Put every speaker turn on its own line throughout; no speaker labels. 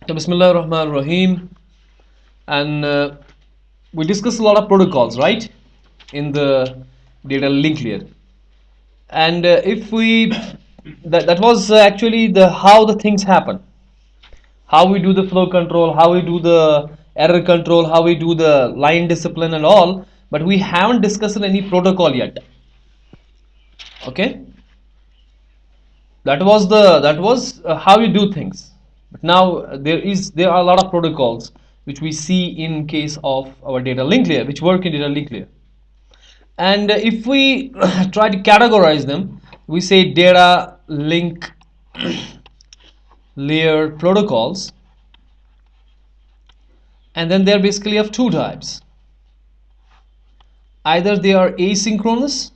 So, Bismillah ar-Rahman ar-Rahim, and we discussed a lot of protocols, right, in the data link layer. And if we that was actually the how the things happen, how we do the flow control, how we do the error control, how we do the line discipline and all. But we haven't discussed any protocol yet. Okay, that was how you do things. But now there are a lot of protocols which we see in case of our data link layer, which work in data link layer. And if we try to categorize them, we say data link layer protocols, and then they're basically of two types. Either they are asynchronous.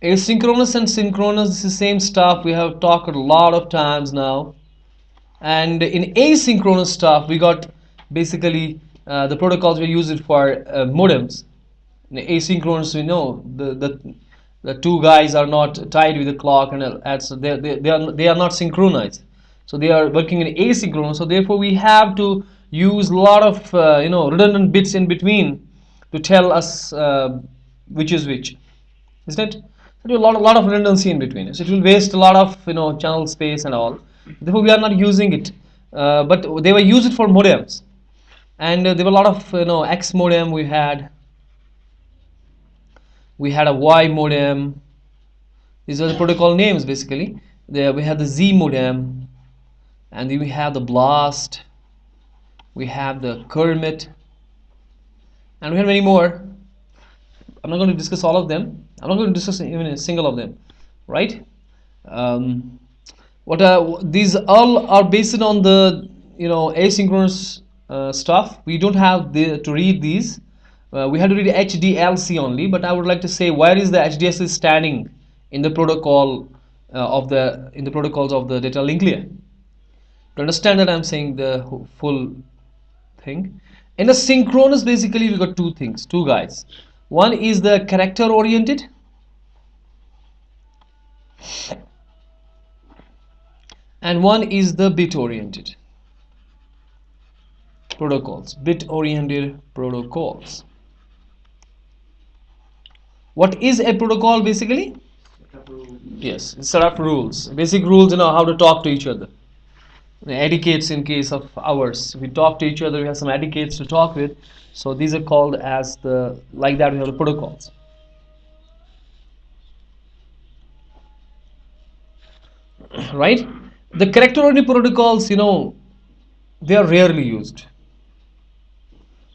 Asynchronous and synchronous is the same stuff we have talked a lot of times now. And in asynchronous stuff, we got basically the protocols we use it for modems. In asynchronous, we know the two guys are not tied with the clock, and so they are not synchronized. So they are working in asynchronous. So therefore, we have to use a lot of redundant bits in between to tell us which is which, isn't it? So a lot of redundancy in between. So it will waste a lot of channel space and all. Therefore, we are not using it. But they were used for modems, and there were a lot of X modem we had. We had a Y modem. These are the protocol names basically. There we had the Z modem, and then we have the Blast. We have the Kermit, and we have many more. I'm not going to discuss all of them. I'm not going to discuss even a single of them, right? These all are based on the asynchronous stuff. We don't have to read these. We have to read Hdlc only. But I would like to say, where is the Hdlc standing in the protocol in the protocols of the data link layer? To understand that, I'm saying the full thing. In the synchronous, basically we got two things, two guys. One is the character oriented, and one is the bit oriented protocols. Bit oriented protocols. What is a protocol basically? Yes, set up rules, basic rules, how to talk to each other. Etiquettes in case of ours. We talk to each other, we have some etiquettes to talk with. So these are called as like that we have the protocols. Right? The character-oriented protocols, they are rarely used.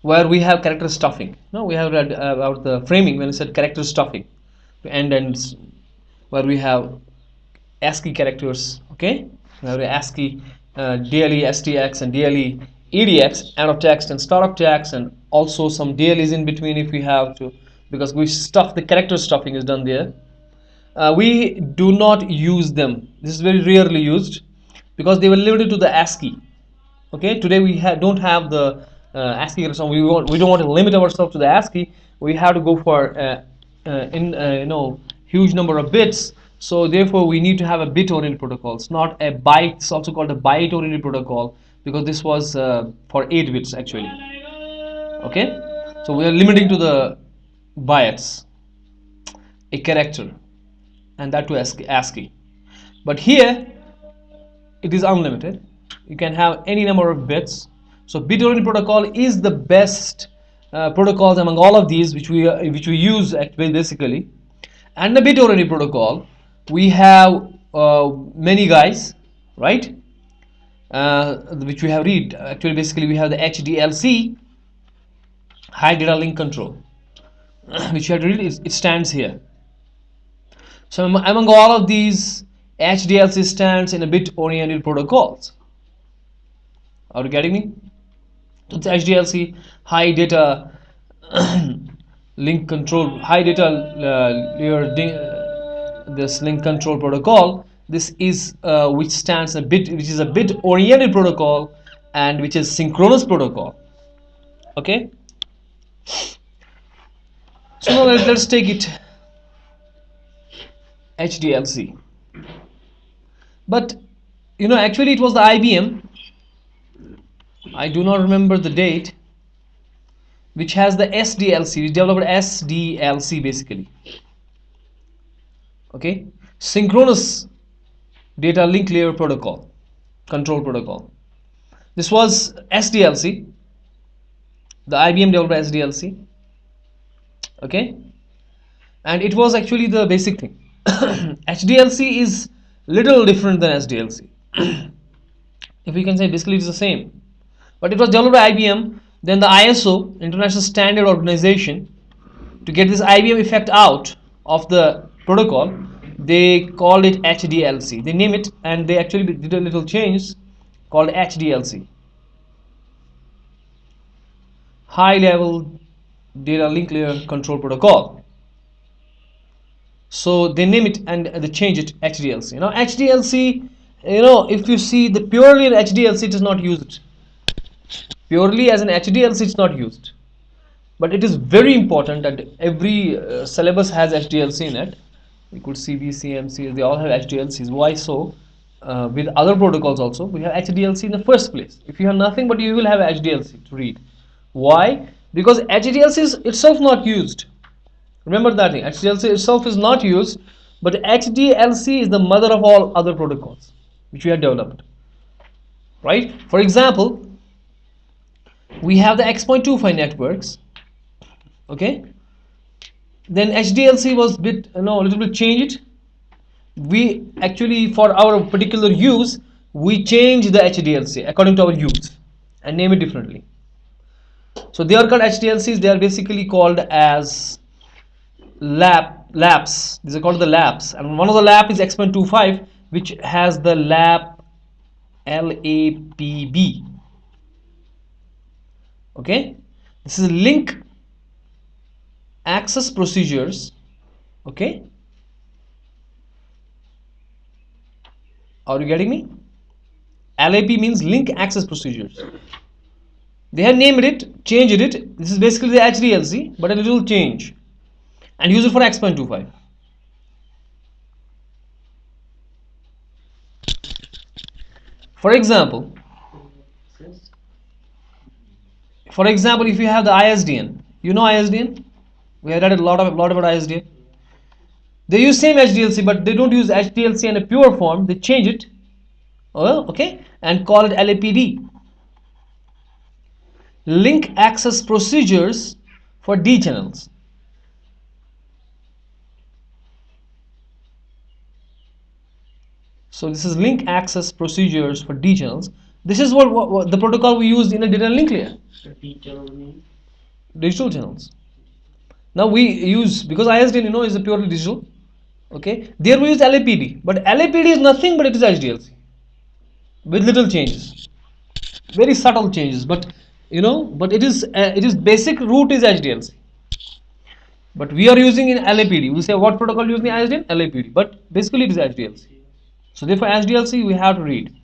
Where we have character stuffing. No, we have read about the framing when we said character stuffing. And where we have ASCII characters, okay? We have the ASCII, DLE, STX, and DLE, EDX, end of text and start of text, and also some DLEs in between if we have to, because we stuff the character stuffing is done there. We do not use them. This is very rarely used because they were limited to the ASCII. Okay, today we don't have the ASCII character. We don't want to limit ourselves to the ASCII. We have to go for huge number of bits. So therefore, we need to have a bit-oriented protocol. It's not a byte. It's also called a byte-oriented protocol because this was for 8 bits actually. Okay, so we are limiting to the bytes, a character, and that to ASCII. But here it is unlimited. You can have any number of bits. So bit-oriented protocol is the best protocols among all of these which we use actually basically. And the bit-oriented protocol, we have many guys, right? Which we have read. Actually, basically, we have the Hdlc, high data link control, which you have to read. It stands here. So among all of these, Hdlc stands in a bit-oriented protocols. Are you getting me? It's Hdlc, high data link control, high data layer this link control protocol. This is which stands which is a bit oriented protocol, and which is synchronous protocol. Okay, so now let's take it Hdlc. But actually it was the IBM, I do not remember the date, which has the SDLC, which developed SDLC basically. Okay, synchronous data link layer protocol, control protocol. This was SDLC. The IBM developed SDLC. Okay, and it was actually the basic thing. HDLC is little different than SDLC. If we can say basically it's the same, but it was developed by IBM. Then the ISO, International Standard Organization, to get this IBM effect out of the protocol, they called it HDLC. They name it, and they actually did a little change called HDLC, high level data link layer control protocol. So they name it and they change it HDLC. Now HDLC, if you see the purely in HDLC, it is not used. Purely as an HDLC, it's not used. But it is very important that every syllabus has HDLC in it. We could see BCMC, they all have HDLCs. Why so? With other protocols also, we have HDLC in the first place. If you have nothing, but you will have HDLC to read. Why? Because HDLC is itself not used. Remember that thing. HDLC itself is not used, but HDLC is the mother of all other protocols which we have developed. Right? For example, we have the X.25 networks. Okay. Then HDLC was a little bit changed. We actually, for our particular use, we change the HDLC according to our use and name it differently. So they are called HDLCs. They are basically called as laps. These are called the laps, and one of the lap is X.25, which has the lap LAPB. Okay, this is link access procedures. Okay, are you getting me? LAP means link access procedures. They have named it, changed it. This is basically the HDLC, but a little change, and use it for X.25. For example, if you have the ISDN, ISDN. We have read a lot about ISDN. They use same HDLC, but they don't use HDLC in a pure form. They change it, okay, and call it LAPD. Link access procedures for D channels. So this is link access procedures for D channels. This is what the protocol we used in a data link layer. Digital channels. Now we use, because ISDN is a purely digital. Okay, there we use LAPD, but LAPD is nothing but it is HDLC with little changes, very subtle changes, but but it is basic root is HDLC. But we are using in LAPD. We say what protocol using ISDN? LAPD, but basically it is HDLC. So therefore HDLC we have to read.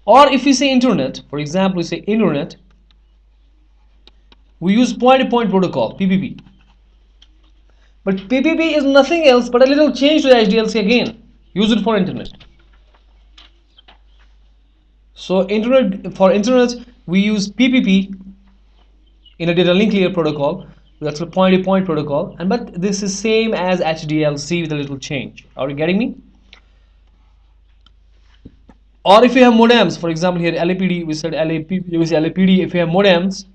Or if we say internet, for example, we say internet, we use point-to-point protocol, PPP. But PPP is nothing else but a little change to the HDLC again. Use it for internet. So for internet we use PPP in a data link layer protocol. That's a point-to-point protocol, but this is same as HDLC with a little change. Are you getting me? Or if you have modems, for example here LAPD, we said LAPD. If you have modems,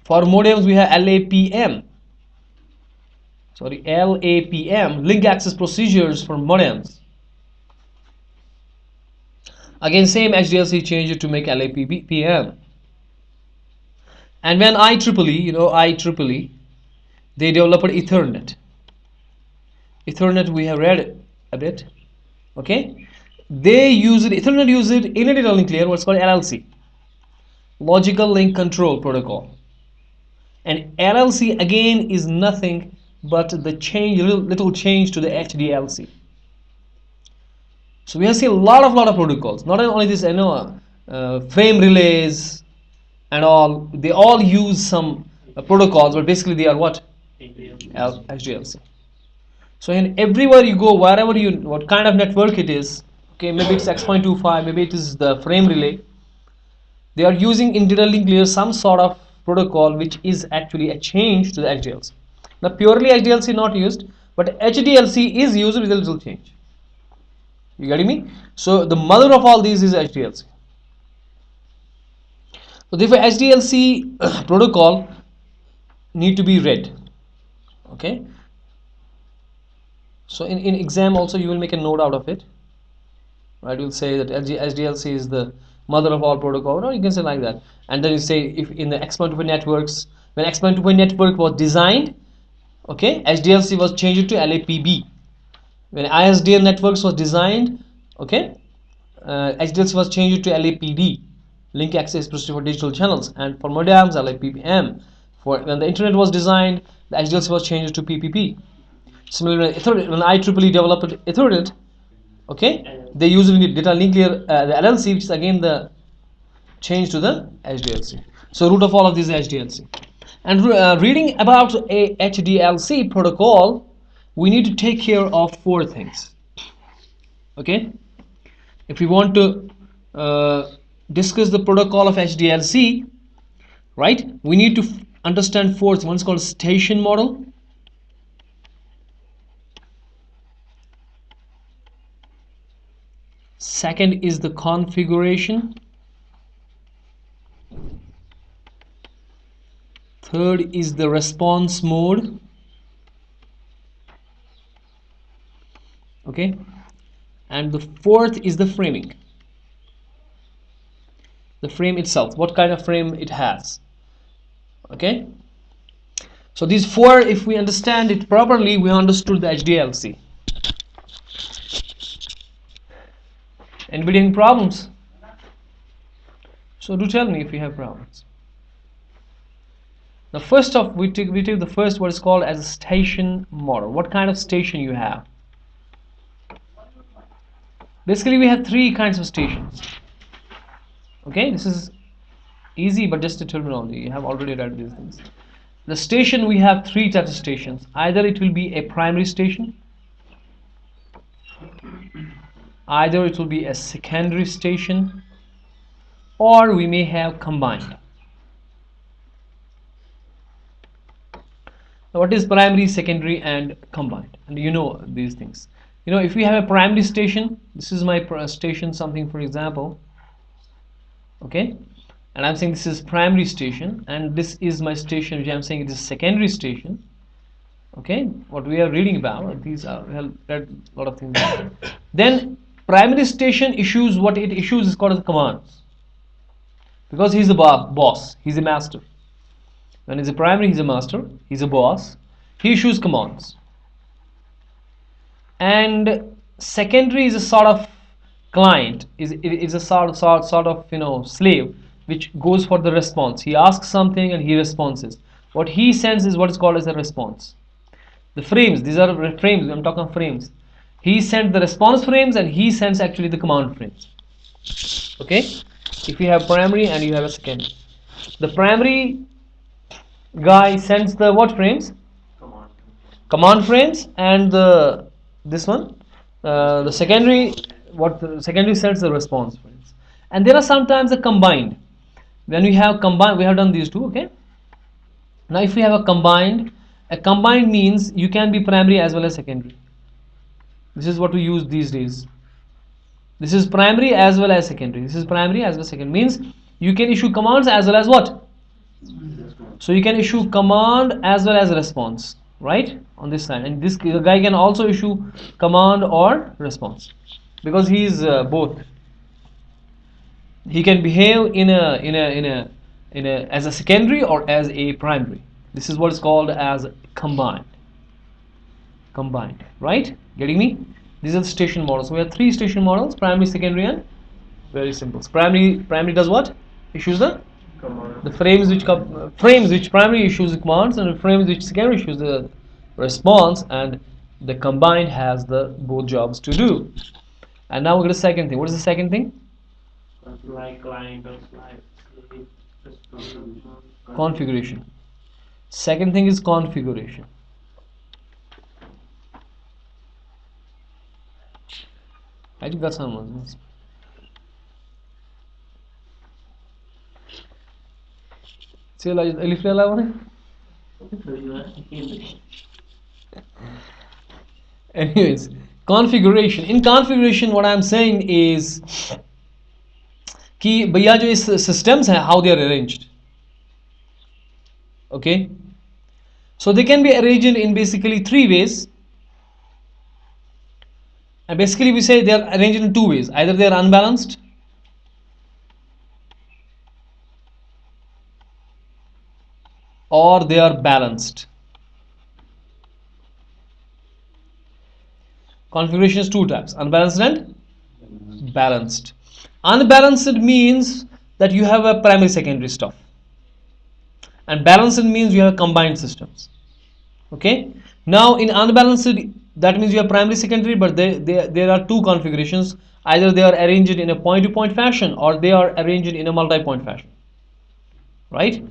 for modems we have LAPM. Link access procedures for modems. Again, same HDLC change it to make LAPM. And when IEEE, they developed Ethernet. Ethernet we have read a bit. Okay, Ethernet use it in a data link layer, what's called LLC, Logical Link Control Protocol. And LLC again is nothing but the little change to the HDLC. So we have seen a lot of protocols. Not only this, frame relays and all. They all use some protocols, but basically they are what? HDLC. So in everywhere you go, what kind of network it is, okay, maybe it's X.25, maybe it is the frame relay. They are using in data link layer some sort of protocol which is actually a change to the HDLC. Now purely HDLC not used, but HDLC is used with a little change. You getting me? So the mother of all these is HDLC. So therefore HDLC protocol need to be read. Okay. So in exam also you will make a note out of it. Right, you'll say that HDLC is the mother of all protocol, or you can say like that. And then you say if in the X.25 networks, when X.25 network was designed, okay, HDLC was changed to LAPB. When ISDN networks was designed, okay, HDLC was changed to LAPD, link access procedure for digital channels, and for modems LAPM. For when the internet was designed, the HDLC was changed to PPP. Similarly, when IEEE developed Ethernet, okay, they use data link layer, the LLC, which is again the change to the HDLC. So root of all of this is HDLC. And reading about a HDLC protocol, we need to take care of 4 things. Okay, if we want to discuss the protocol of HDLC, right, we need to understand 4 things. One is called station model. Second is the configuration. Third is the response mode. Okay, and the fourth is the framing. The frame itself, what kind of frame it has. Okay, so these 4, if we understand it properly, we understood the HDLC. Anybody any problems? So do tell me if you have problems. Now first off, we take the first, what is called as a station model. What kind of station you have? Basically we have 3 kinds of stations. Okay, this is easy, but just a terminology, you have already read these things. The station, we have 3 types of stations. Either it will be a primary station, either it will be a secondary station, or we may have combined. Now, what is primary, secondary, and combined? And you know these things. You know, if we have a primary station, this is my station, something for example, okay, and I'm saying this is primary station, and this is my station which I'm saying it is secondary station. Okay, what we are reading about, these are, we have read a lot of things. Then primary station issues, what it issues is called as commands, because he's the boss, he's a master. When he's a primary, he's a master, he's a boss, he issues commands. And secondary is a sort of client, is a sort of, you know, slave, which goes for the response. He asks something and he responds. What he sends is what is called as a response. The frames, these are frames, I'm talking frames. He sends the response frames and he sends actually the command frames. Okay, if you have primary and you have a secondary, the primary guy sends the what frames? Command frames, and the this one, the secondary, what the secondary sends the response frames. And there are sometimes a combined. When we have combined, we have done these 2. Okay, now if we have a combined means you can be primary as well as secondary. This is what we use these days. This is primary as well as secondary. This is primary as well as secondary, means you can issue commands as well as what? So you can issue command as well as response, right, on this side. And this guy can also issue command or response, because he is both. He can behave in a as a secondary or as a primary. This is what is called as combined, right? Getting me? These are the station models. We have 3 station models: primary, secondary, and very simple. Primary does what? Issues the frames which primary issues the commands, and the frames which secondary issues the response, and the combined has the both jobs to do. And now we get a second thing. What is the second thing?
Like client or
Configuration. Second thing is configuration. I got someone. Still, Alif Laila one. Anyways, configuration. In configuration, what I'm saying is कि भैया जो इस systems हैं, how they are arranged. Okay, so they can be arranged in basically three ways. And basically, we say they are arranged in two ways. Either they are unbalanced, or they are balanced. Configuration is two types: unbalanced and balanced. Unbalanced means that you have a primary secondary stuff, and balanced means you have combined systems. Okay, now in unbalanced, that means you have primary secondary, but there are two configurations. Either they are arranged in a point to point fashion, or they are arranged in a multi point fashion, right?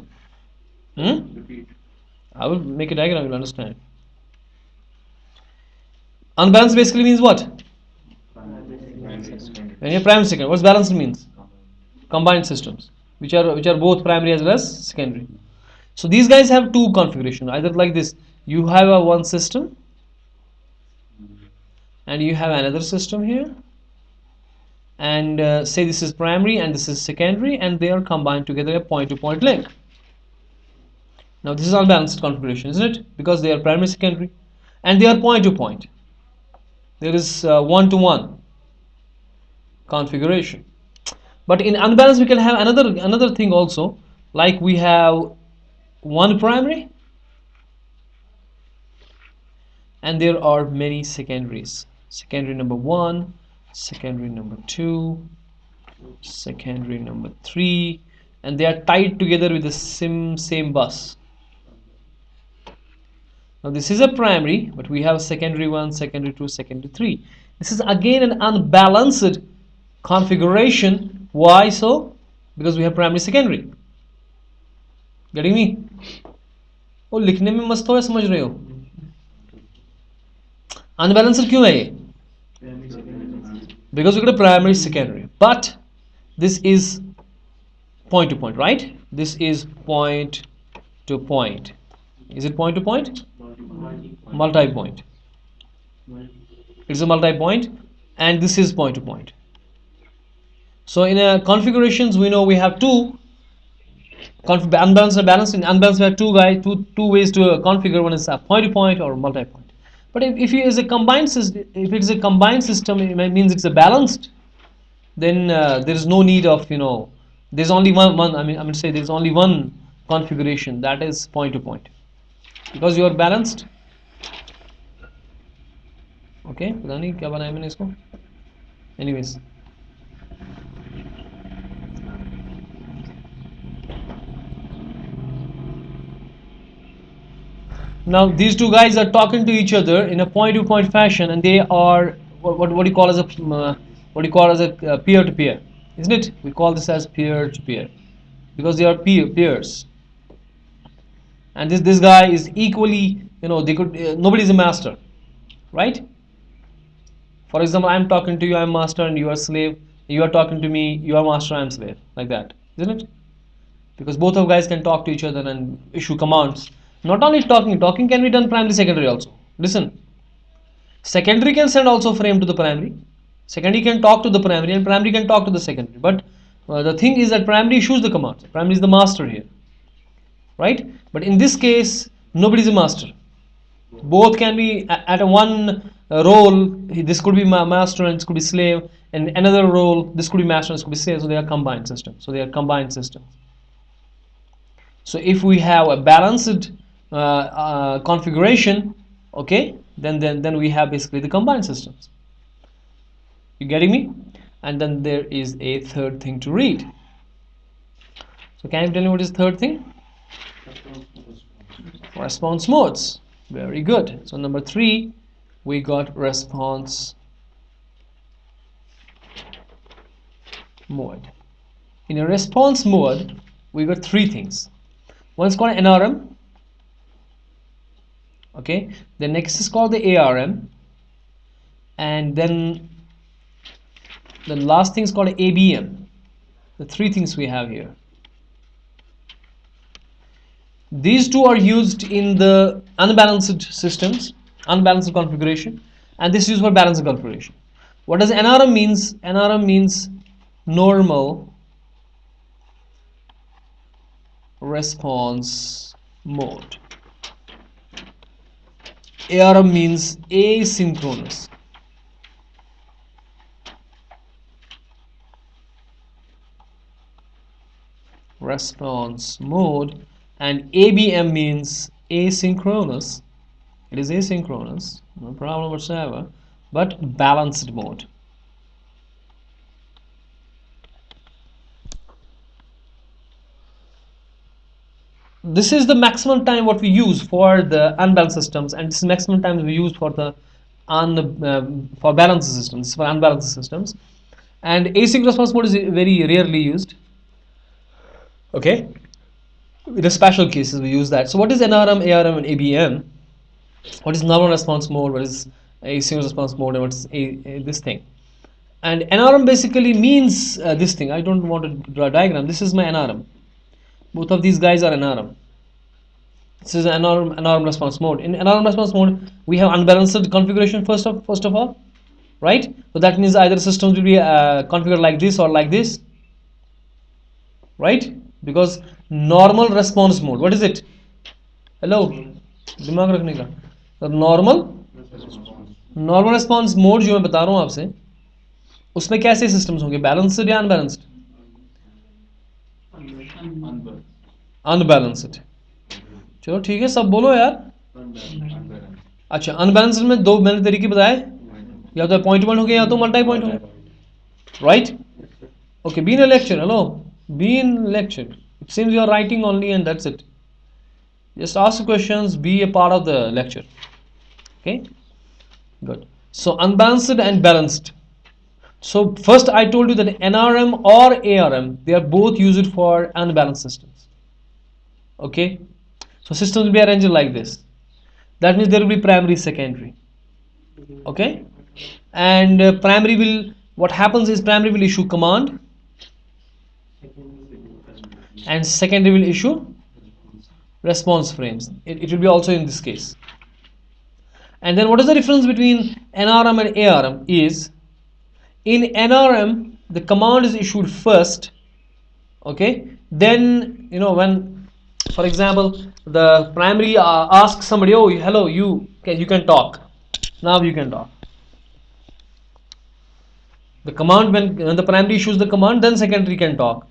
I will make a diagram, you'll understand. Unbalanced basically means what? When you have primary secondary, what's balanced means? Combined systems, which are both primary as well as secondary. So these guys have two configuration. Either like this, you have a one system, and you have another system here, and say this is primary and this is secondary, and they are combined together a point to point link. Now this is unbalanced configuration, isn't it? Because they are primary secondary, and they are point to point. There is one to one configuration. But in unbalanced, we can have another thing also, like we have one primary and there are many secondaries. Secondary number 1, secondary number 2, secondary number 3, and they are tied together with the same bus. Now this is a primary, but we have secondary 1, secondary 2, secondary 3. This is again an unbalanced configuration. Why so? Because we have primary secondary. Getting me? वो लिखने में मस्त हो या समझ रहे हो? Unbalanced क्यों है ये? Because we got a primary secondary, but this is point to point, right? This is point to point. Is it point to point? Multi point. It's a multi point, and this is point to point. So in a configurations, we know we have two unbalanced and balanced. In unbalanced, we have two ways to configure. One is a point to point or multi point. But if it is a combined system, if it is a combined system, it means it's a balanced. Then there is no need of there's only one. I mean say there's only one configuration, that is point to point, because you are balanced. Okay, पता नहीं क्या बनाया मैंने इसको. Anyways. Now these two guys are talking to each other in a point-to-point fashion, and they are what do you call as a peer-to-peer, isn't it? We call this as peer-to-peer because they are peers. And this guy is equally, they could nobody is a master, right? For example, I'm talking to you, I'm master, and you are slave. You are talking to me, you are master, I'm slave, like that, isn't it? Because both of guys can talk to each other and issue commands. Not only talking can be done primary, secondary also. Listen, secondary can send also frame to the primary. Secondary can talk to the primary, and primary can talk to the secondary. But the thing is that primary issues the commands. Primary is the master here, right? But in this case, nobody is a master. Both can be at a one role. This could be master and this could be slave. And another role, this could be master and this could be slave. So they are combined systems. So if we have a balanced configuration, okay, then we have basically the combined systems. You getting me? And then there is a third thing to read. So can you tell me what is the third thing? Response modes. Very good. So number 3, we got response mode. In a response mode, we got 3 things. One is called NRM. Okay. The next is called the ARM, and then The last thing is called ABM. The three things we have here. These two are used in the unbalanced systems, unbalanced configuration, and this is used for balanced configuration. What does NRM means? NRM means normal response mode. ARM means asynchronous. Response mode, and ABM means asynchronous. It is asynchronous, no problem whatsoever, but balanced mode. This is the maximum time what we use for the unbalanced systems, and this is maximum time we use for the for balanced systems, for unbalanced systems. And async response mode is very rarely used. Okay, in the special cases we use that. So what is NRM, ARM, and ABM? What is normal response mode? What is asynchronous response mode? And what's this thing? And NRM basically means this thing. I don't want to draw a diagram. This is my NRM. Both of these guys are NRM. This is NRM response mode. In NRM response mode, we have unbalanced configuration first of all, right? So that means either systems will be configured like this or like this, right? Because normal response mode, what is it? Hello, दिमाग रखने का. तो normal response mode जो मैं बता रहा हूँ आपसे, उसमें कैसे सिस्टम्स होंगे, बैलेंस्ड या अनबैलेंस्ड? अनबैलेंस्ड. चलो ठीक है, सब बोलो यार. अच्छा, अनबैलेंस्ड में दो मैंने तरीके बताए, या तो पॉइंट वन हो गया या तो मल्टी पॉइंट हो गया, right? Okay, be in lecture. Hello, be in lecture. It seems you are writing only and that's it. Just ask questions, be a part of the lecture. Okay, good. So unbalanced and balanced. So first I told you that NRM or ARM, they are both used for unbalanced systems. Okay, so systems will be arranged like this. That means there will be primary, secondary. Okay, and primary will, what happens is primary will issue command and secondary will issue response frames. It will be also in this case. And then what is the difference between NRM and ARM is, in NRM the command is issued first, okay, then when, for example, the primary asks somebody, oh hello, you can talk, now you can talk. The command, when the primary issues the command, then secondary can talk.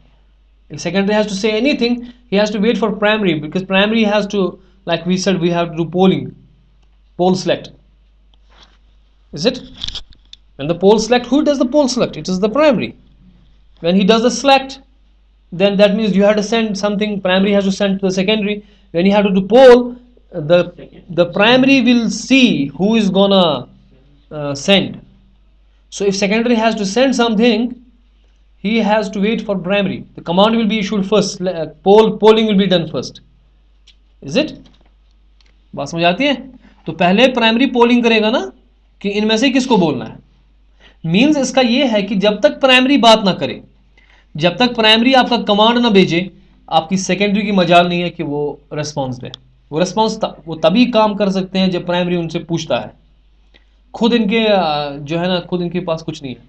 If secondary has to say anything, he has to wait for primary, because primary has to, like we said, we have to do poll select. Is it? When the poll select, who does the poll select? It is the primary. When he does the select, then that means you have to send something, primary has to send to the secondary. When you have to do poll, the primary will see who is gonna send. So if secondary has to send something, he has to wait for primary. The command will be issued first, polling will be done first. Is it? बात समझ आती है? तो पहले primary polling करेगा ना कि इनमें से किसको बोलना है. मीन्स इसका ये है कि जब तक प्राइमरी बात ना करे, जब तक प्राइमरी आपका कमांड ना भेजे, आपकी सेकेंडरी की मजाल नहीं है कि वो रेस्पॉन्स दे. वो रेस्पॉन्स वो तभी काम कर सकते हैं जब प्राइमरी उनसे पूछता है. खुद इनके जो है ना, खुद इनके पास कुछ नहीं है,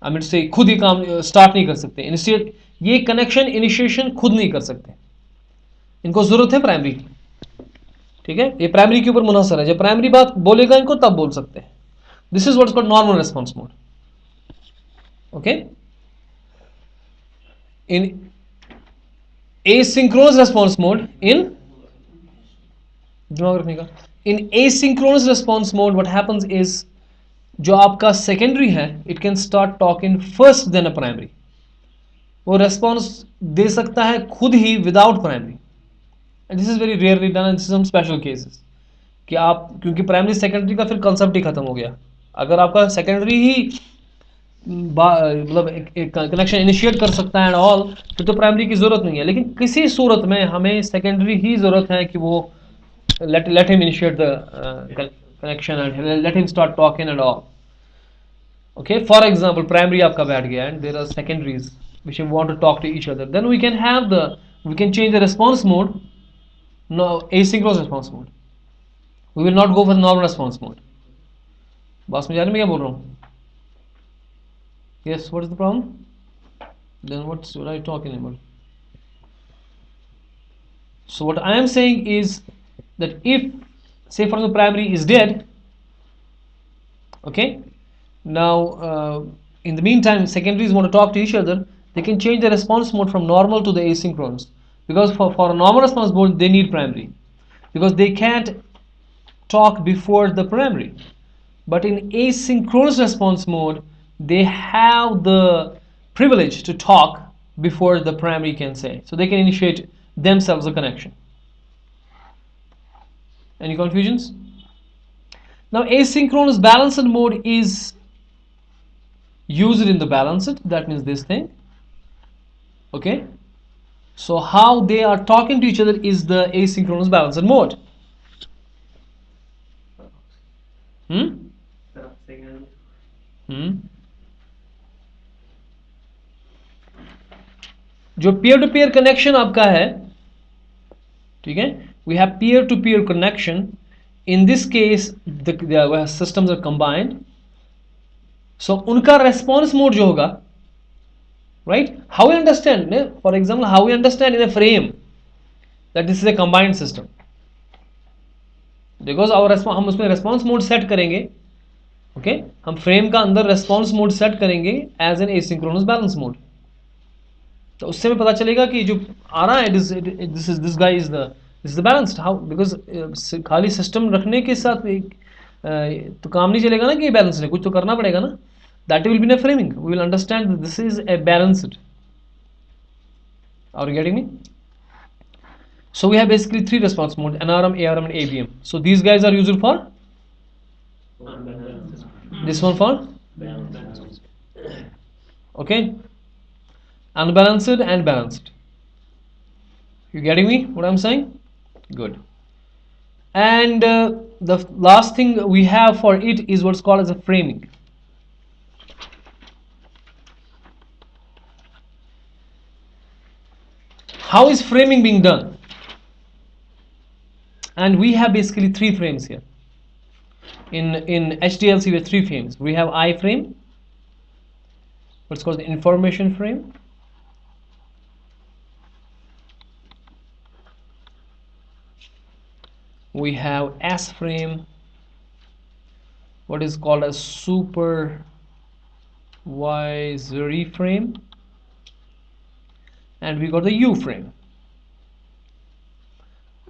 अमिट से खुद ही काम स्टार्ट नहीं कर सकते. इनिशिएट, ये कनेक्शन इनिशिएशन खुद नहीं कर सकते, इनको जरूरत है प्राइमरी की. ठीक है, ये प्राइमरी के ऊपर मुनहसर है. जब प्राइमरी बात बोलेगा इनको तब बोल सकते हैं. This is what's called normal response mode. Okay, in asynchronous response mode, इन दिमाग रखने का, in asynchronous response mode what happens is, जो आपका सेकेंडरी है, it can start talking first then a primary. वो रेस्पॉन्स दे सकता है खुद ही without primary. And this is very rarely done, and this is some special cases कि आप, क्योंकि प्राइमरी सेकेंडरी का फिर कंसेप्ट ही खत्म हो गया. अगर आपका सेकेंडरी ही मतलब एक कनेक्शन इनिशिएट कर सकता है एंड ऑल, फिर तो प्राइमरी की जरूरत नहीं है. लेकिन किसी सूरत में हमें सेकेंडरी ही जरूरत है कि वो let him initiate the connection and let him start talking and all. Okay, for example, primary आपका बैठ गया and there are secondaries which want to talk to each other, then we can change the response mode. No, asynchronous response mode. We will not go for normal response mode. बात समझ आ रही है मैं क्या बोल रहा हूँ? Yes, what is the problem? Then what are you talking about? So what I am saying is that if, say for example, primary is dead, okay, now in the meantime secondaries want to talk to each other, they can change the response mode from normal to the asynchronous, because for a normal response mode they need primary, because they can't talk before the primary. But in asynchronous response mode, they have the privilege to talk before the primary can say. So they can initiate themselves a connection. Any confusions? Now asynchronous balanced mode is used in the balanced, that means this thing. Okay? So how they are talking to each other is the asynchronous balanced mode. जो peer to peer connection आपका है, ठीक है, we have peer to peer connection. In this case the systems are combined, so उनका response mode जो होगा, right, how we understand, for example, how we understand in a frame that this is a combined system, because our हम उसमें response mode set करेंगे, okay, हम frame का अंदर response mode set करेंगे as an asynchronous balance mode. तो उससे हमें पता चलेगा कि जो आ रहा है this guy is the balanced. How? Because खाली सिस्टम रखने के साथ तो काम नहीं चलेगा ना कि बैलेंस्ड है, कुछ तो करना पड़ेगा ना. That will be in a framing. We will understand that this is a balanced. Are you getting me? So we have basically three response mode: NRM, ARM, and ABM. So these guys are used for this one for okay, unbalanced and balanced. You getting me what I'm saying? Good. And the last thing we have for it is what's called as a framing. How is framing being done? And we have basically three frames here. In Hdlc we have three frames. We have I frame, what's called the information frame. We have S frame, what is called a supervisory frame, and we got the U frame,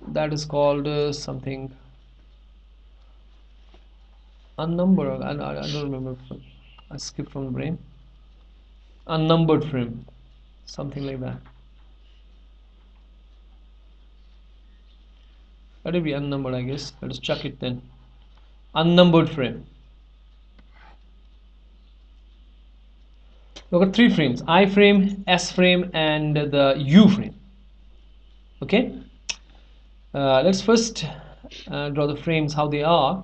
that is called something unnumbered. I don't remember, I skipped from the brain. Unnumbered frame, something like that. Let it be unnumbered, I guess. Let us check it then. Unnumbered frame. We've got three frames: I frame, S frame, and the U frame. Okay. Let's first draw the frames how they are.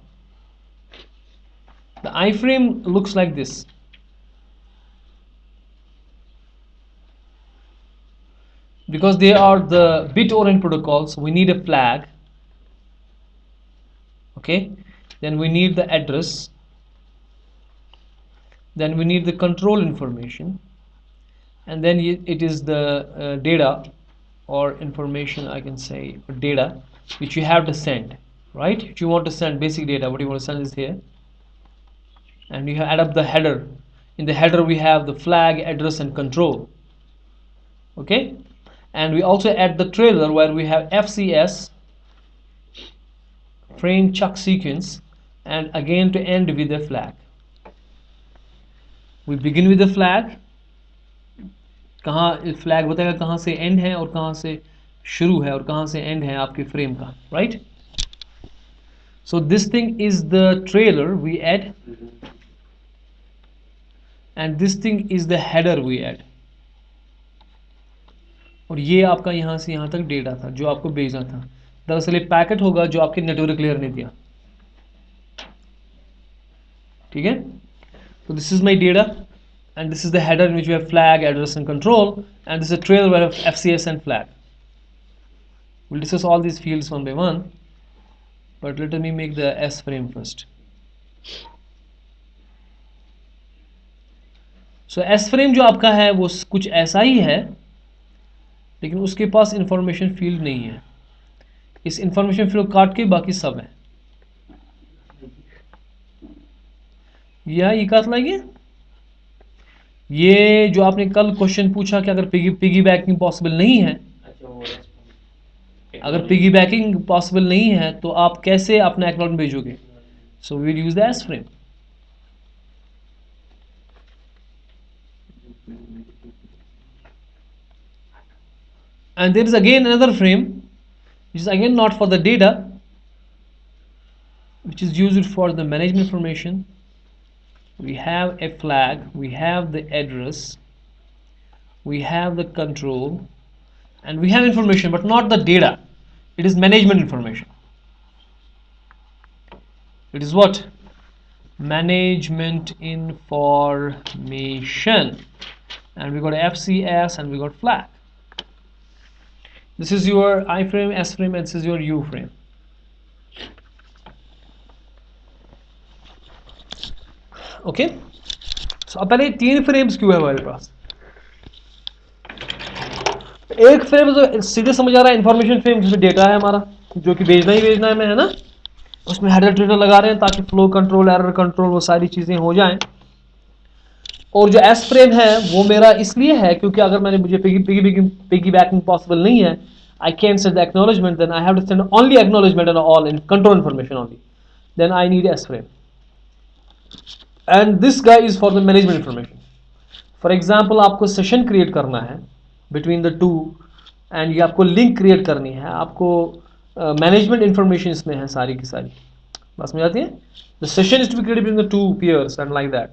The I frame looks like this. Because they are the bit-oriented protocols, we need a flag. Okay, then we need the address, then we need the control information, and then it is the data or information, I can say, data which you have to send, right? If you want to send basic data, what you want to send is here, and you add up the header. In the header we have the flag, address, and control. Okay, and we also add the trailer where we have FCS, frame chuck sequence, and again to end with a flag. We begin with the flag. कहाँ flag बताएगा कहाँ से and है और कहाँ से शुरू है और कहाँ से एंड है आपके फ्रेम का, right? So this thing is the trailer we add, and this thing is the header we add. और ये आपका यहाँ से यहाँ तक डेटा था जो आपको भेजना था. दरअसल ये पैकेट होगा जो आपके नेटवर्क लेयर ने दिया. ठीक है? So this is my data, and this is the header in which we have flag, address, and control, and this is a trail where I have FCS and flag. We'll discuss all these fields one by one, but let me make the S frame first. So S frame जो आपका है वो कुछ ऐसा ही है, लेकिन उसके पास information field नहीं है. इस इंफॉर्मेशन फील्ड काट के बाकी सब है. ये काट लाइए. ये जो आपने कल क्वेश्चन पूछा कि अगर पिगी बैकिंग पॉसिबल नहीं है, अगर पिगी बैकिंग पॉसिबल नहीं है तो आप कैसे अपना एक्नॉलेजमेंट भेजोगे? So we will use the S frame. And there is again another frame which is again not for the data, which is used for the management information. We have a flag, we have the address, we have the control, and we have information but not the data. It is management information. It is what? Management information. And we got FCS and we got flag. This is your I frame, S frame, and this is your U frame. Okay. So अब पहले 3 frames क्यों है हमारे पास? एक frame तो सीधे समझ आ रहा है, इंफॉर्मेशन फ्रेम जिसमें डेटा है हमारा जो कि भेजना ही भेजना है में, है ना. उसमें हेडर ट्रेडर लगा रहे हैं ताकि फ्लो कंट्रोल, एरर कंट्रोल, वो सारी चीजें हो जाएं. और जो एस फ्रेम है वो मेरा इसलिए है क्योंकि अगर मैंने मुझे पिगी बैकिंग पॉसिबल नहीं है, I can't set the acknowledgement, then I have to send only acknowledgement and all in control information only. Then I need S frame. And this guy is for the management information. For example, आपको session create करना है between the two, and ये आपको link create करनी है, आपको management information इसमें है सारी की सारी. बस में जाती है. The session is to be created between the two peers and like that.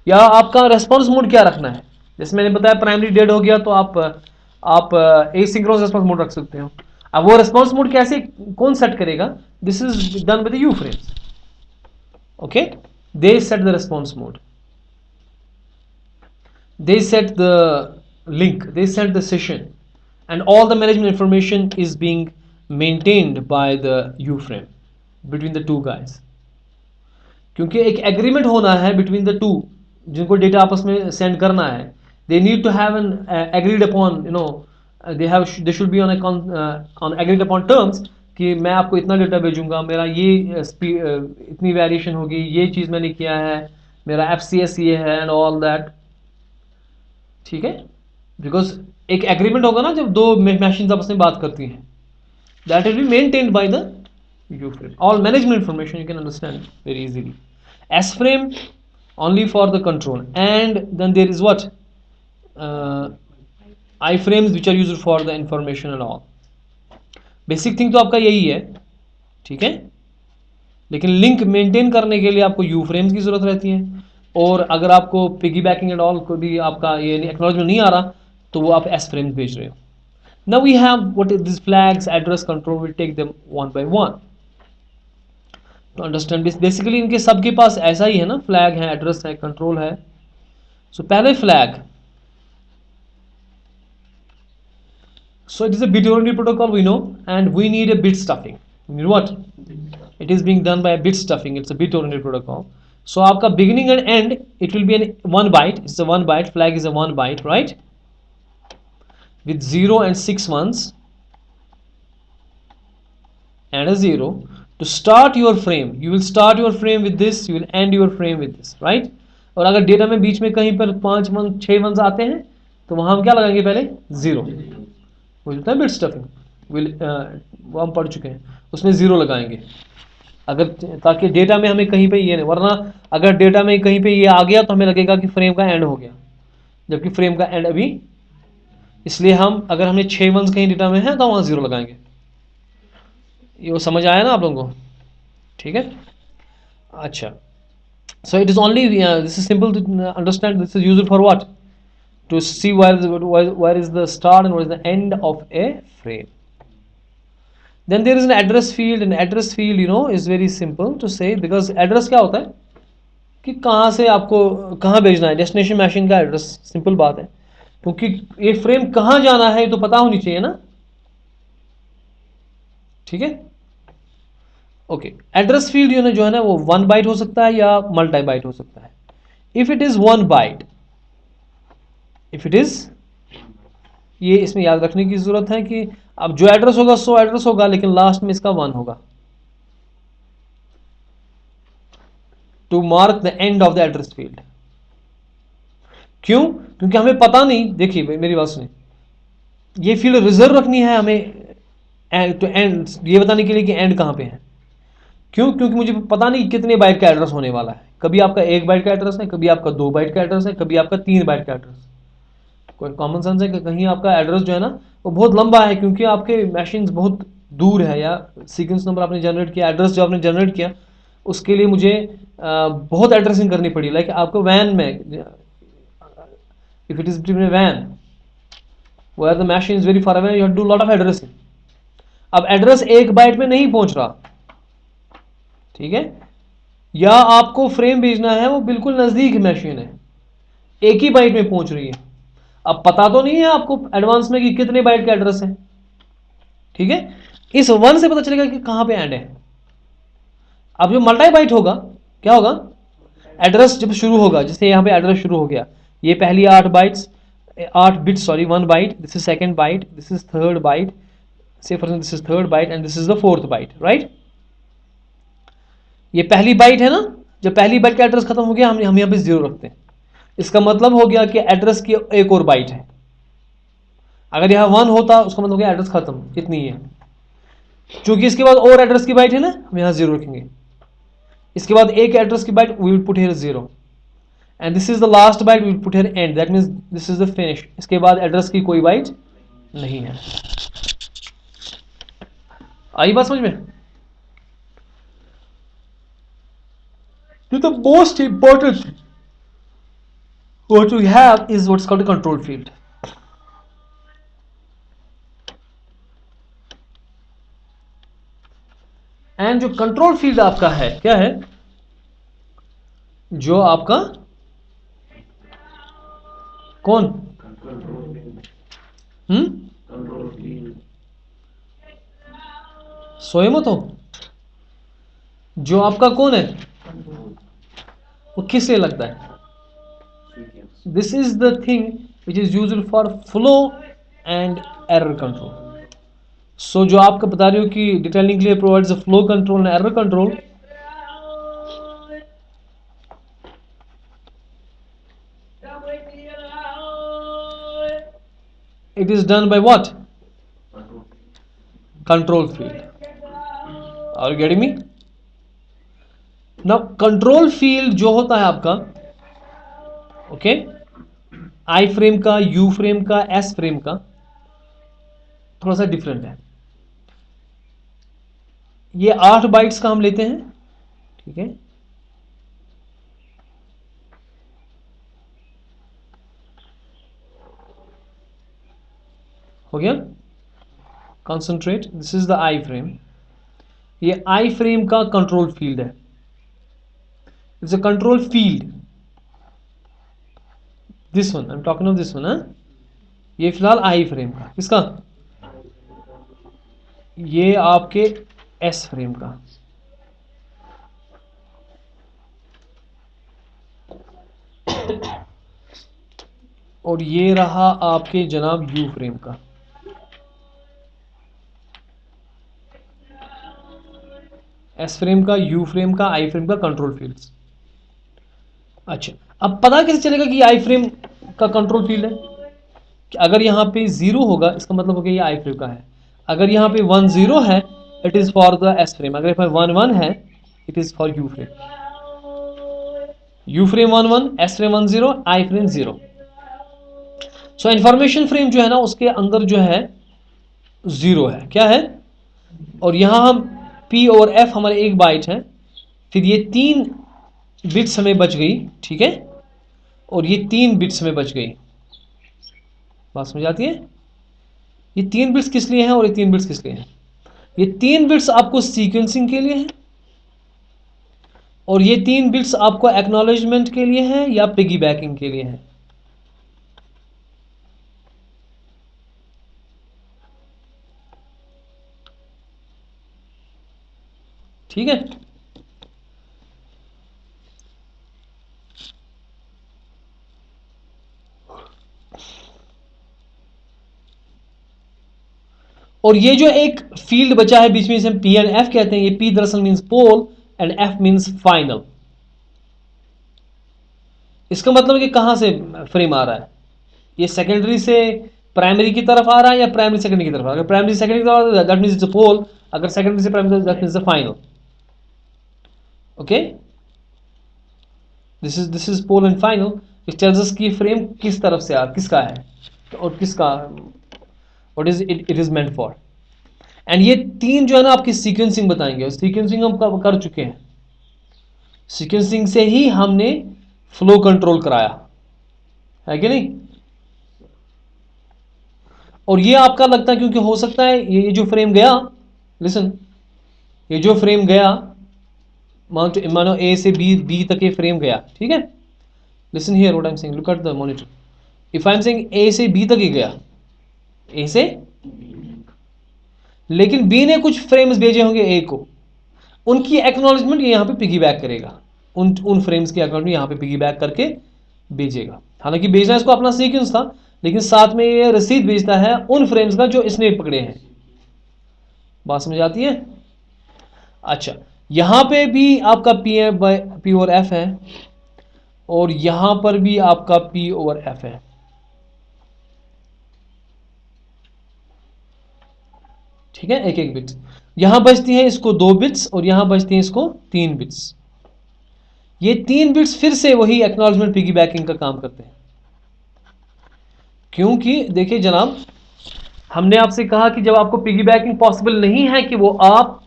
या आपका रेस्पॉन्स मोड क्या रखना है? जैसे मैंने बताया प्राइमरी डेड हो गया तो आप एसिंक्रोनस रेस्पॉन्स मोड रख सकते हो. अब वो रेस्पॉन्स मोड कैसे कौन सेट करेगा? This is done with the you frames. Okay, they set the response mode, they set the link, they set the session, and all the management information is being maintained by the U frame between the two guys. क्योंकि एक agreement होना है between the two जिनको data आपस में send करना है. they need to have an agreed upon, you know, they should be on agreed upon terms कि मैं आपको इतना डेटा भेजूंगा, मेरा ये इतनी वेरिएशन होगी, ये चीज़ मैंने किया है, मेरा FCS ये है एंड ऑल दैट. ठीक है, बिकॉज एक एग्रीमेंट होगा ना जब दो मशीन आपस में बात करती हैं. That will be maintained by the U frame. All management information you can understand very easily. S frame only for the control, and then there is what I frames which are used for the information and all. Basic thing तो आपका यही है. ठीक है, लेकिन link maintain करने के लिए आपको यू फ्रेम्स की जरूरत रहती है. और अगर आपको पिगी बैकिंग एंड ऑल को भी आपका ये एक्नॉलेजमेंट नहीं आ रहा तो वो आप एस फ्रेम्स भेज रहे हो. Now we have what is this flags, address, control. Will take them one by one to understand. Basically इनके सबके पास ऐसा ही है ना, फ्लैग है, एड्रेस है, कंट्रोल है. सो पहले flag. So it is a bit-oriented protocol, we know, and we need a bit stuffing. We need what? It is being done by a bit stuffing. It's a bit-oriented protocol. So आपका beginning and end, it will be an 1 byte. It's a 1 byte. Flag is a 1 byte, right? With 0 and 6 ones and a 0. To start your frame, you will start your frame with this. You will end your frame with this, right? और अगर data में बीच में कहीं पर 5 one 6 once आते हैं तो वहाँ हम क्या लगाएंगे? पहले 0. वो होता है बिट स्टफिंग. वो हम पढ़ चुके हैं. उसमें 0 लगाएंगे अगर, ताकि डेटा में हमें कहीं पे ये नहीं, वरना अगर डेटा में कहीं पे ये आ गया तो हमें लगेगा कि फ्रेम का एंड हो गया, जबकि फ्रेम का एंड अभी. इसलिए हम अगर हमें 6 वंस कहीं डेटा में है तो वहाँ 0 लगाएंगे. ये वो समझ आया ना आप लोगों को? ठीक है, अच्छा. So it is only this is simple to understand. This is used for what? To see where is the start and where is the end of a frame. Then there is an address field. An address field, you know, is very simple to say, because address क्या होता है? कि कहाँ से आपको कहाँ भेजना है, डेस्टिनेशन मशीन का एड्रेस, सिंपल बात है, क्योंकि ये फ्रेम कहाँ जाना है तो पता होनी चाहिए ना, ठीक है। ओके, एड्रेस फील्ड जो है ना वो 1 बाइट हो सकता है या मल्टी बाइट हो सकता है। If it is 1 byte, if it is, ये इसमें याद रखने की जरूरत है कि अब जो एड्रेस होगा 100 एड्रेस होगा, लेकिन लास्ट में इसका 1 होगा, to mark the end of the address field. क्यों? क्योंकि हमें पता नहीं, देखिए मेरी बात सुनिए, ये फील्ड रिजर्व रखनी है हमें तो एंड, ये बताने के लिए कि एंड कहाँ पे है। क्यों? क्योंकि मुझे पता नहीं कितने बाइट का एड्रेस होने वाला है, कभी आपका 1 बाइट का एड्रेस है, कभी आपका 2 बाइट का एड्रेस है, कभी आपका 3 बाइट का एड्रेस। कोई कॉमन सेंस है कि कहीं आपका एड्रेस जो है ना वो बहुत लंबा है, क्योंकि आपके मशीन बहुत दूर है, या सीक्वेंस नंबर आपने जनरेट किया, एड्रेस जो आपने जनरेट किया उसके लिए मुझे बहुत एड्रेसिंग करनी पड़ी। लाइक आपको वैन में, इफ इट इज बिटवीन वैन where the machine is very far away, you have to do lot of addressing. अब एड्रेस 1 बाइट में नहीं पहुंच रहा, ठीक है, या आपको फ्रेम भेजना है वो बिल्कुल नजदीक मशीन है, 1 ही बाइट में पहुंच रही है। अब पता तो नहीं है आपको एडवांस में कि कितने बाइट का एड्रेस है, ठीक है, इस 1 से पता चलेगा कि कहां पे एंड है। अब जो मल्टी बाइट होगा, क्या होगा, एड्रेस जब शुरू होगा, जैसे यहां पे एड्रेस शुरू हो गया, ये पहली 8 bytes, 8 bits, sorry 1 byte, this is 2nd byte, this is 3rd byte, से for this is 3rd byte and this is the 4th byte, right. ये पहली बाइट है ना, जब पहली बाइट का एड्रेस खत्म हो गया, हम यहाँ पे 0 रखते हैं, इसका मतलब हो गया कि एड्रेस की एक और बाइट है। अगर यहाँ 1 होता उसका मतलब हो गया एड्रेस खत्म, इतनी ही है। चूंकि इसके बाद और एड्रेस की बाइट है ना, हम यहाँ 0 रखेंगे, इसके बाद एक एड्रेस की byte, we will put here 0, and this is the last byte, we will put here end, that means this is the finish. इसके बाद एड्रेस की कोई बाइट नहीं है। आई बात समझ में? The most important thing what we have is what's called a control field. And जो कंट्रोल फील्ड आपका है, क्या है, जो आपका कौन, सोए मत हो, जो आपका कौन है वो किससे लगता है, this is the thing which is used for flow and error control. So जो आपका बता रही हो कि data link layer provides flow control and error control, it is done by what, control field. Are you getting me? Now control field जो होता है आपका, ओके, आई फ्रेम का, यू फ्रेम का, एस फ्रेम का थोड़ा सा डिफरेंट है। ये 8 बाइट्स का हम लेते हैं, ठीक है, हो गया, concentrate, this is the I frame. ये आई फ्रेम का कंट्रोल फील्ड है, it's a control field, this one I am talking of this one. ये फिलहाल आई फ्रेम का, किसका, ये आपके एस फ्रेम का, और ये रहा आपके जनाब यू फ्रेम का। एस फ्रेम का, यू फ्रेम का, आई फ्रेम का कंट्रोल फील्ड्स। अच्छा, अब पता कैसे चलेगा कि आई फ्रेम का कंट्रोल फील्ड है, कि अगर यहाँ पे 0 होगा इसका मतलब हो गया ये आई फ्रेम का है, अगर यहाँ पे 1 0 है it is for the S frame, अगर 1 1 है it is for you frame, you frame 1 1, S frame 1 0, I frame 0। So information frame जो है ना उसके अंदर जो है 0 है, क्या है, और यहां हम पी और एफ हमारे 1 बाइट है, फिर ये 3 बिट्स हमें बच गई, ठीक है, और ये 3 बिट्स हमें बच गई। बात समझ आती है? ये 3 बिट्स किस लिए हैं और ये 3 बिट्स किस लिए हैं? ये 3 बिट्स आपको सीक्वेंसिंग के लिए हैं और ये 3 बिट्स आपको एक्नॉलेजमेंट के लिए हैं या पिगी बैकिंग के लिए हैं? ठीक है, और ये जो एक फील्ड बचा है बीच में, इसे हम पी एंड एफ कहते हैं। ये पी दरअसल means poll and F means final. इसका मतलब है कि कहां से फ्रेम आ रहा है, ये सेकेंडरी से प्राइमरी की तरफ आ रहा है या प्राइमरी सेकेंडरी की तरफ आ रहा है? अगर प्राइमरी सेकेंडरी की तरफ आ रहा है that means it's a poll, अगर सेकेंडरी से primary that means a final. Okay, this is poll and final. It tells us कि फ्रेम किस तरफ से किसका है और किसका, what is it is meant for. And ये 3 जो है ना आपकी सीक्वेंसिंग बताएंगे, और सीक्वेंसिंग हम कर चुके हैं। सीक्वेंसिंग से ही हमने फ्लो कंट्रोल कराया है कि नहीं? और ये आपका लगता है, क्योंकि हो सकता है ये जो फ्रेम गया, लिसन, ये जो फ्रेम गया, मानो ए से बी तक ये फ्रेम गया, ठीक है? Listen here what I am saying, look at the monitor. If I am saying ए से बी तक ही गया, ए से, लेकिन बी ने कुछ फ्रेम्स भेजे होंगे ए को, उनकी एक्नॉलेजमेंट ये यहाँ पे पिगी बैक करेगा, उन फ्रेम्स की एक्नॉलेजमेंट यहाँ पे पिगी बैक करके भेजेगा। हालांकि भेजना इसको अपना सीक्वेंस था, लेकिन साथ में ये रसीद भेजता है उन फ्रेम्स का जो इसने पकड़े हैं। बात समझ आती है? अच्छा, यहां पे भी आपका पी ओवर एफ है, और यहां पर भी आपका पी ओवर एफ है। ठीक है, एक एक बिट यहां बचती है इसको 2 बिट्स, और यहां बचती है इसको 3 बिट्स। ये 3 बिट्स फिर से वही एक्नॉलेजमेंट पिगी बैकिंग का काम करते हैं। क्योंकि देखिए जनाब, हमने आपसे कहा कि जब आपको पिगी बैकिंग पॉसिबल नहीं है कि वो आप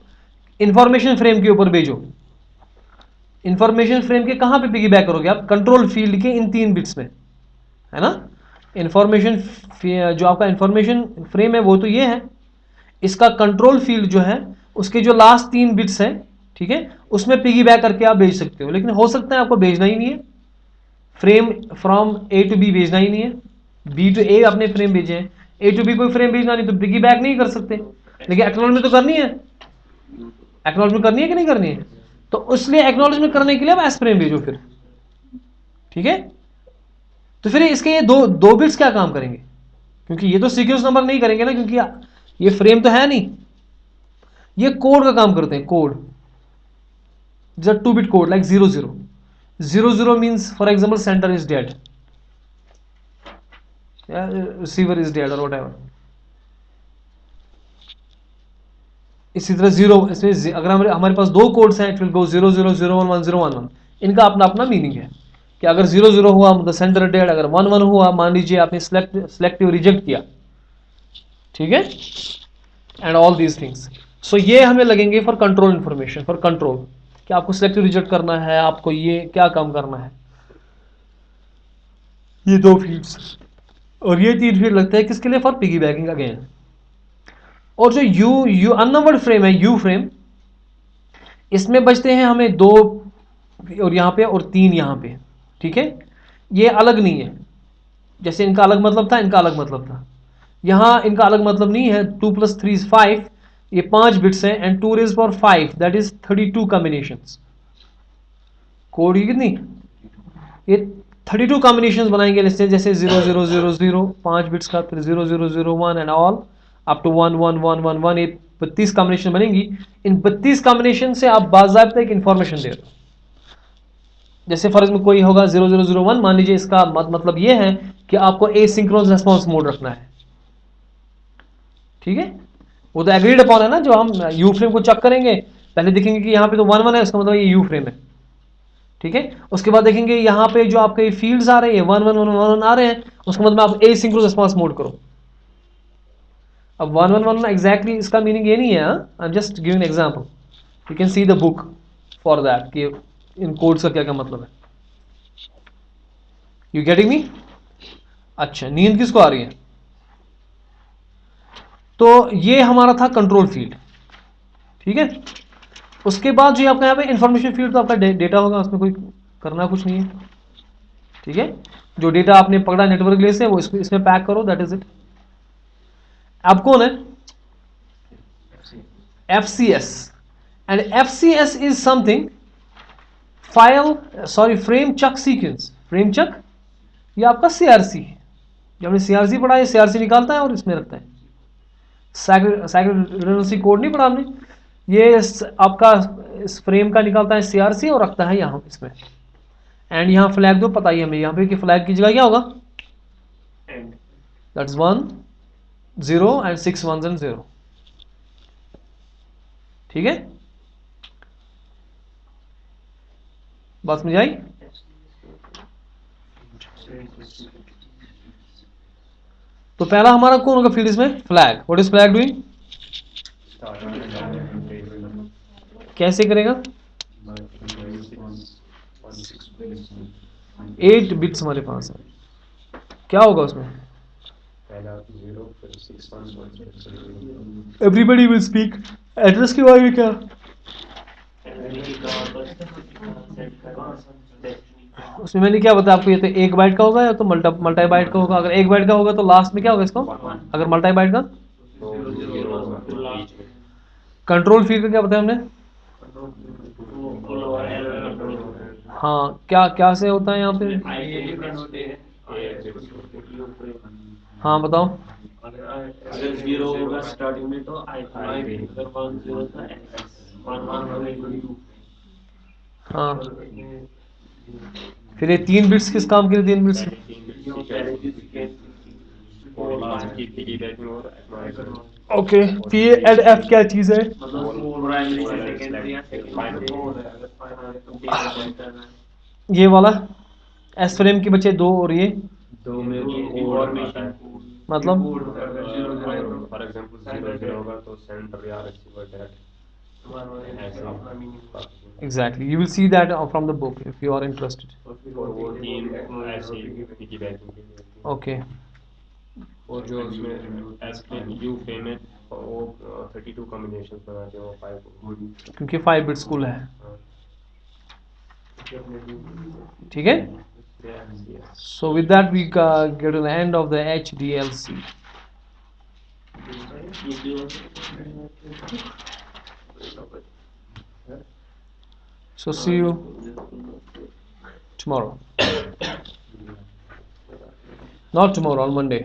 इंफॉर्मेशन फ्रेम के ऊपर भेजो, इंफॉर्मेशन फ्रेम के कहां पे पिगी बैक करोगे आप? कंट्रोल फील्ड के इन 3 बिट्स में, है ना? इंफॉर्मेशन जो आपका इंफॉर्मेशन फ्रेम है वो तो ये है, इसका कंट्रोल फील्ड जो है उसके जो लास्ट 3 बिट्स हैं, ठीक है, उसमें पिगी बैक करके आप भेज सकते हो। लेकिन हो सकता है आपको भेजना ही नहीं है, frame from A to B भेजना ही नहीं है, बी टू ए अपने फ्रेम भेजे हैं, ए टू बी कोई फ्रेम भेजना नहीं, तो पिगी बैक नहीं कर सकते। लेकिन एक्नॉलेजमेंट तो करनी है, एक्नॉलेजमेंट करनी है कि नहीं करनी है? तो इसलिए एक्नॉलेजमेंट करने के लिए आप एस फ्रेम भेजो फिर, ठीक है? तो फिर इसके ये दो बिट्स क्या काम करेंगे? क्योंकि ये तो सीक्वेंस नंबर नहीं करेंगे ना, क्योंकि ये फ्रेम तो है नहीं, ये कोड का काम करते हैं, कोड। जब 2 bit code like 00 means for example centre is dead, receiver is dead और वट एवर। इसी तरह जीरो, इसमें अगर हमारे पास 2 कोड्स हैं, इट विल गो 00011011। इनका अपना अपना मीनिंग है कि अगर 00 हुआ मतलब सेंटर डेड, अगर 11 हुआ मान लीजिए आपने सिलेक्टिव रिजेक्ट किया, ठीक है? And all these things. So ये हमें लगेंगे for control information, for control, कि आपको सिलेक्टिव रिजेक्ट करना है, आपको ये क्या काम करना है, ये 2 फील्ड्स। और ये 3 फील्ड लगते हैं किसके लिए? For piggy banking again. और जो यू अननंबर्ड फ्रेम है, यू फ्रेम, इसमें बचते हैं हमें 2 और यहाँ पे और 3 यहाँ पे, ठीक है? ये अलग नहीं है, जैसे इनका अलग मतलब था, इनका अलग मतलब था, यहाँ इनका अलग मतलब नहीं है। 2 + 3 = 5, ये 5 बिट्स हैं, and 2 raised power 5 that is 32 combinations. Code की कितनी? ये 32 कॉम्बिनेशंस बनाएंगे, जैसे 0000 5 बिट्स का, फिर 0001 एंड ऑल अप टू 11111, ये 32 कॉम्बिनेशन बनेंगी। इन 32 कॉम्बिनेशन से आप बाज़ाब्ता एक इंफॉर्मेशन दे रहे हो। जैसे फर्ज में कोई होगा 0001, मान लीजिए इसका मतलब ये है कि आपको एसिंक्रोनस रेस्पॉन्स मोड रखना है, ठीक है? वो तो एग्रीड अपॉन है ना, जो हम यू फ्रेम को चेक करेंगे, पहले देखेंगे कि यहाँ पे तो 11 है, उसका मतलब ये यू फ्रेम है, ठीक है? उसके बाद देखेंगे यहाँ पे जो आपके फील्ड्स आ रहे हैं 1111 आ रहे हैं, उसका मतलब आप एसिंक्रोनस रेस्पॉन्स मोड करो। अब 111 एग्जैक्टली इसका मीनिंग ये नहीं है, I am just giving example, you can see the book for that कि इन कोड्स का क्या क्या मतलब है। You getting me? अच्छा, नींद किसको आ रही है? तो ये हमारा था कंट्रोल फील्ड, ठीक है? उसके बाद जो आपका यहाँ पे इंफॉर्मेशन फील्ड तो आपका डेटा होगा, उसमें कोई करना कुछ नहीं है, ठीक है। जो डेटा आपने पकड़ा नेटवर्क ले से वो इसमें पैक करो, दैट इज इट। अब कौन है FCS, and FCS is something file sorry frame check sequence. Frame check ये आपका CRC, जब हमने CRC पढ़ा है, CRC निकालता है और इसमें रखता है। सैक्रेड कोड नहीं पढ़ा हमने, ये आपका इस फ्रेम का निकालता है CRC और रखता है यहाँ इसमें। एंड यहाँ फ्लैग दो, पता ही हमें यहाँ पे कि फ्लैग की जगह क्या होगा, दैट्स 1 0 एंड 6 1s and 0, ठीक है। बात समझ आई। तो पहला हमारा कौन होगा फील्ड इसमें, flag. What is flag doing, कैसे करेगा, 8 बिट्स हमारे पास है, क्या होगा उसमें, एवरीबडी विल स्पीक। एड्रेस के बारे में क्या, उसमें मैंने क्या बताया आपको, ये तो 1 बाइट का होगा या तो मल्टी बाइट का होगा। अगर 1 बाइट का होगा तो लास्ट में क्या होगा इसको, अगर मल्टी बाइट का, कंट्रोल फील्ड का क्या बताया हमने, हाँ क्या क्या से होता है यहाँ पे, हाँ बताओ,
अगर 0 होगा स्टार्टिंग में तो आई, अगर 1 0 था एक्स, 1 1
हाँ फिर ये 3 बिट्स किस काम के लिए, 3 बिट्स, ओके। तो ये एड एफ क्या चीज है, ये वाला एस फ्रेम के बच्चे 2 और ये
दो में इंफॉर्मेशन
मतलब,
फॉर एग्जांपल 0 0 होगा तो सेंडर या receiver direct,
exactly you will see that from the book if you are interested,
और वो तीन ऐसे पिकी बैकिंग के लिए,
okay।
और जो उसमें एस फ्रेम यू फ्रेम है वो 32 कॉम्बिनेशंस बनाते हैं वो 5
क्योंकि 5 बिट्स कुल है, ठीक है। So with that we get to the end of the HDLC. So see you tomorrow, not tomorrow, on Monday.